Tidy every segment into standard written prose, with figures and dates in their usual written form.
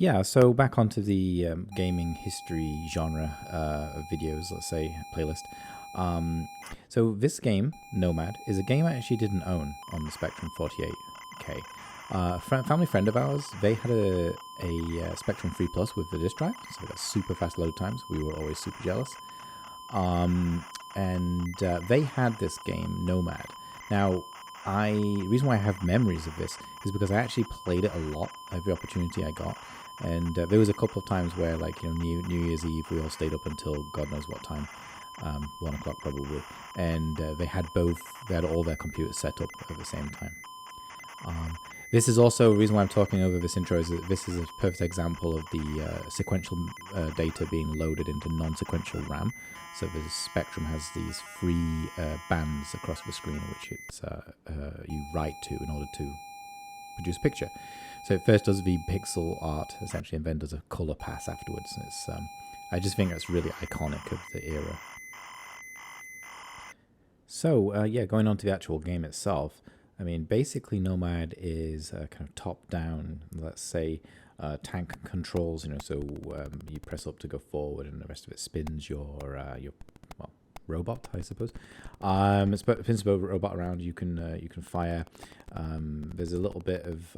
Yeah, so back onto the gaming history genre videos, let's say, playlist. Um, so this game, Nomad, is a game I actually didn't own on the Spectrum 48K. Family friend of ours, they had a Spectrum 3 Plus with the disk drive, so they got super fast load times. We were always super jealous. And they had this game, Nomad. Now, reason why I have memories of this is because I actually played it a lot, every opportunity I got. And there was a couple of times where, like, New Year's Eve, we all stayed up until God knows what time, 1 o'clock probably. And they had all their computers set up at the same time. This is also the reason why I'm talking over this intro, is that this is a perfect example of the sequential data being loaded into non-sequential RAM. So the Spectrum has these free bands across the screen, which you write to in order to produce a picture. So it first does the pixel art, essentially, and then does a color pass afterwards. I just think that's really iconic of the era. So yeah, going on to the actual game itself. I mean, basically, Nomad is kind of top-down, let's say, tank controls. So you press up to go forward, and the rest of it spins your robot, I suppose. It spins the robot around. You can fire. There's a little bit of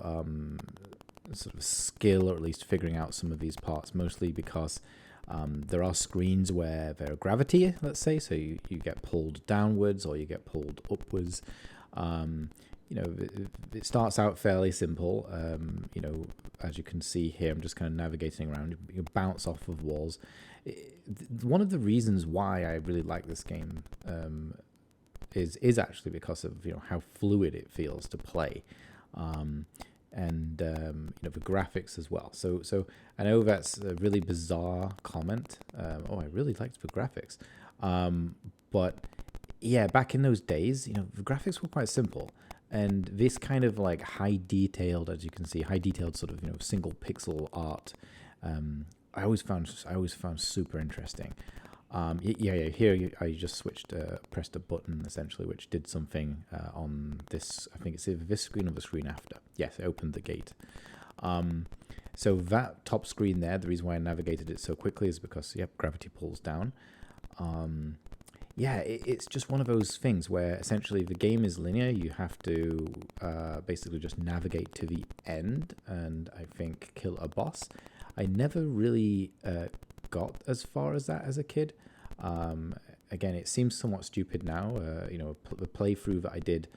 sort of skill, or at least figuring out some of these parts, mostly because there are screens where there are gravity, let's say, so you get pulled downwards or you get pulled upwards. It starts out fairly simple. As you can see here, I'm just kind of navigating around. You bounce off of walls. One of the reasons why I really like this game is actually because of how fluid it feels to play, and the graphics as well. So I know that's a really bizarre comment. I really liked the graphics, but yeah, back in those days, the graphics were quite simple. And this kind of like high detailed, as you can see, high detailed sort of single pixel art, I always found super interesting. Here I just pressed a button essentially, which did something on this. I think it's either this screen or the screen after. Yes, it opened the gate. So that top screen there, the reason why I navigated it so quickly is because gravity pulls down. It's just one of those things where essentially the game is linear. You have to basically just navigate to the end and I think kill a boss. I never really got as far as that as a kid. Again, it seems somewhat stupid now. The playthrough that I did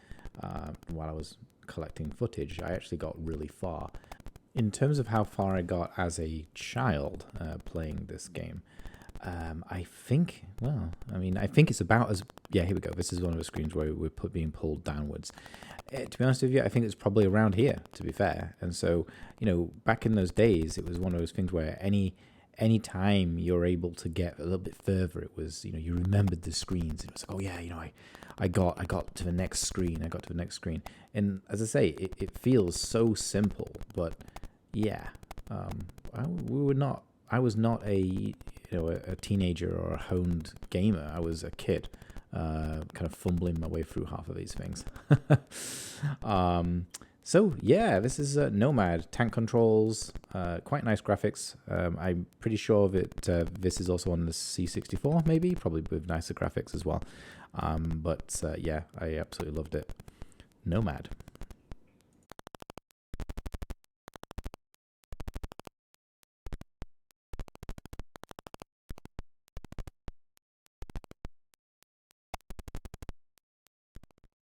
while I was collecting footage, I actually got really far. In terms of how far I got as a child playing this game, I think it's about as... Yeah, here we go. This is one of the screens where we're being pulled downwards. To be honest with you, I think it's probably around here, to be fair. And so, back in those days, it was one of those things where any time you're able to get a little bit further, it was, you remembered the screens. It was like, oh yeah, I got to the next screen. I got to the next screen. And as I say, it feels so simple, but yeah, I was not a teenager or a honed gamer. I was a kid, kind of fumbling my way through half of these things. So yeah, this is Nomad, tank controls, quite nice graphics. I'm pretty sure that this is also on the C64, maybe, probably with nicer graphics as well. But yeah, I absolutely loved it. Nomad.